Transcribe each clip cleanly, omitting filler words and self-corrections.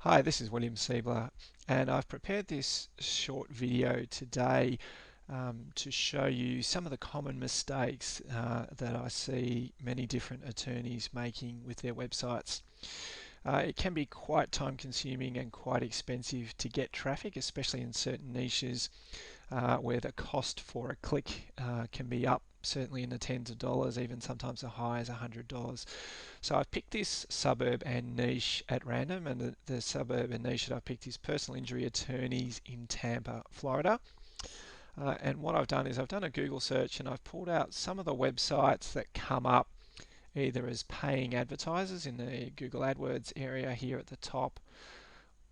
Hi, this is William Siebler, and I've prepared this short video today to show you some of the common mistakes that I see many different attorneys making with their websites. It can be quite time consuming and quite expensive to get traffic, especially in certain niches where the cost for a click can be up certainly in the tens of dollars, even sometimes as high as $100. So I've picked this suburb and niche at random, and the suburb and niche that I've picked is personal injury attorneys in Tampa, Florida. And what I've done is I've done a Google search and I've pulled out some of the websites that come up either as paying advertisers in the Google AdWords area here at the top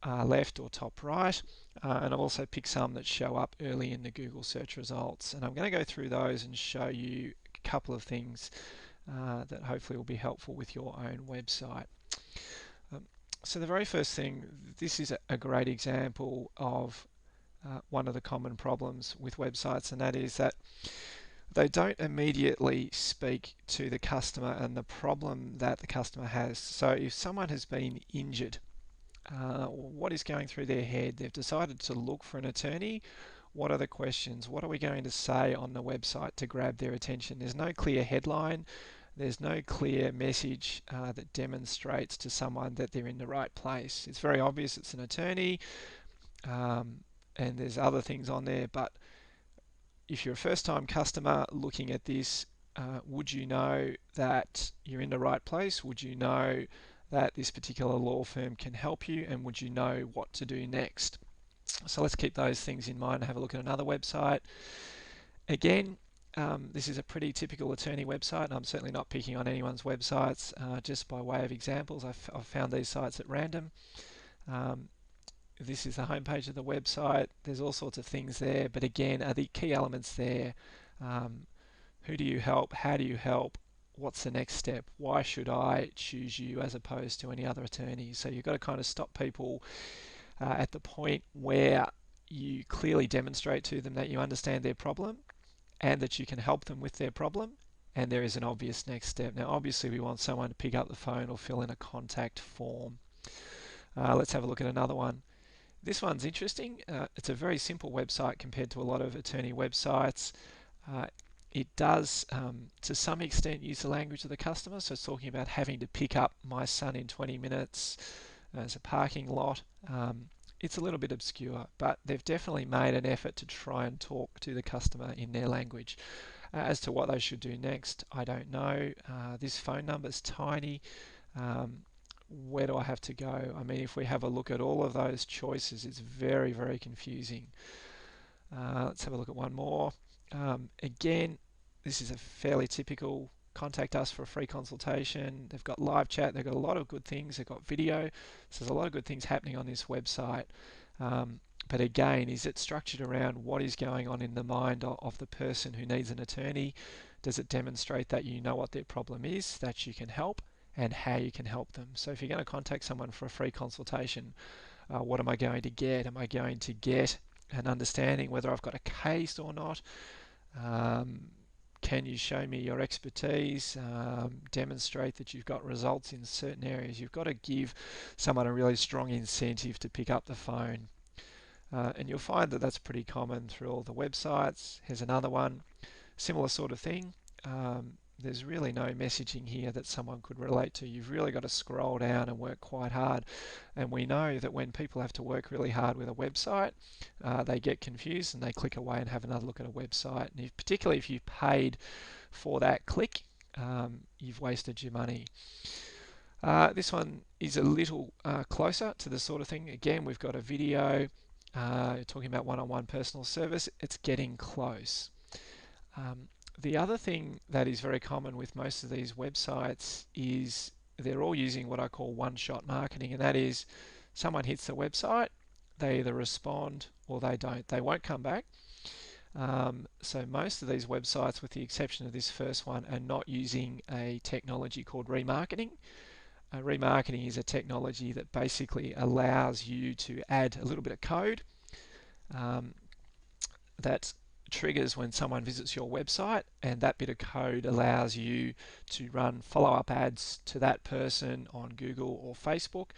left or top right, and I've also picked some that show up early in the Google search results. And I'm going to go through those and show you a couple of things that hopefully will be helpful with your own website. Um, so the very first thing, this is a great example of one of the common problems with websites, and that is that they don't immediately speak to the customer and the problem that the customer has. So if someone has been injured, what is going through their head? They've decided to look for an attorney. What are the questions? What are we going to say on the website to grab their attention? There's no clear headline. There's no clear message that demonstrates to someone that they're in the right place. It's very obvious it's an attorney, and there's other things on there, but if you're a first-time customer looking at this, would you know that you're in the right place? Would you know that this particular law firm can help you, and would you know what to do next? So let's keep those things in mind and have a look at another website. Again, this is a pretty typical attorney website, and I'm certainly not picking on anyone's websites. Just by way of examples, I've found these sites at random. Um, this is the homepage of the website. There's all sorts of things there, but again, are the key elements there? Um, who do you help? How do you help? What's the next step? Why should I choose you as opposed to any other attorney? So you've got to kind of stop people at the point where you clearly demonstrate to them that you understand their problem and that you can help them with their problem, and there is an obvious next step. Now, obviously, we want someone to pick up the phone or fill in a contact form. Let's have a look at another one. This one's interesting. It's a very simple website compared to a lot of attorney websites. Uh, it does, to some extent, use the language of the customer. So it's talking about having to pick up my son in 20 minutes as a parking lot. It's a little bit obscure, but they've definitely made an effort to try and talk to the customer in their language. As to what they should do next, I don't know. This phone number is tiny. Where do I have to go? I mean, if we have a look at all of those choices, it's very, very confusing. Let's have a look at one more. Again, this is a fairly typical contact us for a free consultation. They've got live chat, they've got a lot of good things, they've got video, so there's a lot of good things happening on this website. But again, is it structured around what is going on in the mind of the person who needs an attorney? Does it demonstrate that you know what their problem is, that you can help, and how you can help them? So if you're going to contact someone for a free consultation, what am I going to get? Am I going to get an understanding whether I've got a case or not? Can you show me your expertise? Demonstrate that you've got results in certain areas. You've got to give someone a really strong incentive to pick up the phone. And you'll find that that's pretty common through all the websites. Here's another one, similar sort of thing. There's really no messaging here that someone could relate to. You've really got to scroll down and work quite hard. And we know that when people have to work really hard with a website, they get confused and they click away and have another look at a website. And particularly if you paid for that click, you've wasted your money. This one is a little closer to the sort of thing. Again, we've got a video talking about one-on-one personal service. It's getting close. The other thing that is very common with most of these websites is they're all using what I call one-shot marketing, and that is someone hits the website, they either respond or they don't. They won't come back. So most of these websites, with the exception of this first one, are not using a technology called remarketing. Remarketing is a technology that basically allows you to add a little bit of code that triggers when someone visits your website, and that bit of code allows you to run follow-up ads to that person on Google or Facebook.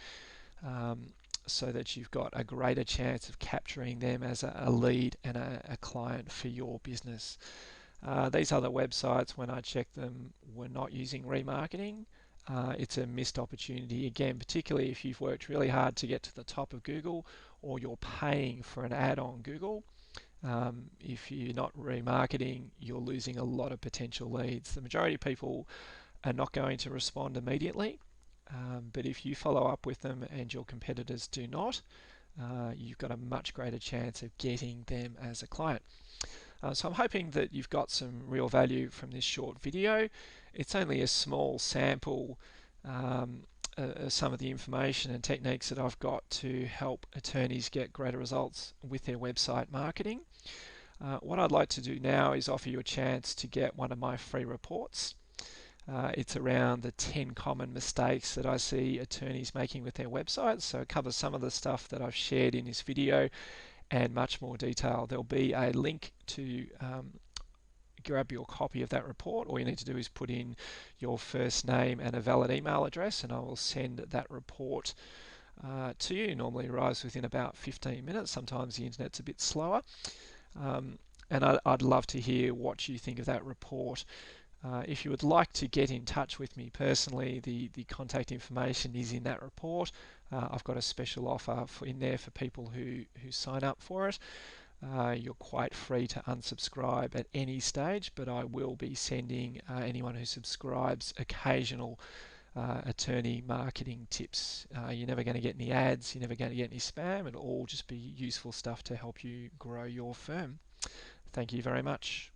so that you've got a greater chance of capturing them as a lead and a client for your business. These other websites, when I checked them, were not using remarketing. It's a missed opportunity again, particularly if you've worked really hard to get to the top of Google or you're paying for an ad on Google. If you're not remarketing, you're losing a lot of potential leads. The majority of people are not going to respond immediately, but if you follow up with them and your competitors do not, you've got a much greater chance of getting them as a client. So I'm hoping that you've got some real value from this short video. It's only a small sample some of the information and techniques that I've got to help attorneys get greater results with their website marketing. What I'd like to do now is offer you a chance to get one of my free reports. It's around the 10 common mistakes that I see attorneys making with their websites. So it covers some of the stuff that I've shared in this video and much more detail. There'll be a link to grab your copy of that report. All you need to do is put in your first name and a valid email address, and I will send that report to you. Normally arrives within about 15 minutes. Sometimes the internet's a bit slower. And I'd love to hear what you think of that report. If you would like to get in touch with me personally, the contact information is in that report. I've got a special offer in there for people who sign up for it. You're quite free to unsubscribe at any stage, but I will be sending anyone who subscribes occasional attorney marketing tips. You're never going to get any ads, you're never going to get any spam. It'll all just be useful stuff to help you grow your firm. Thank you very much.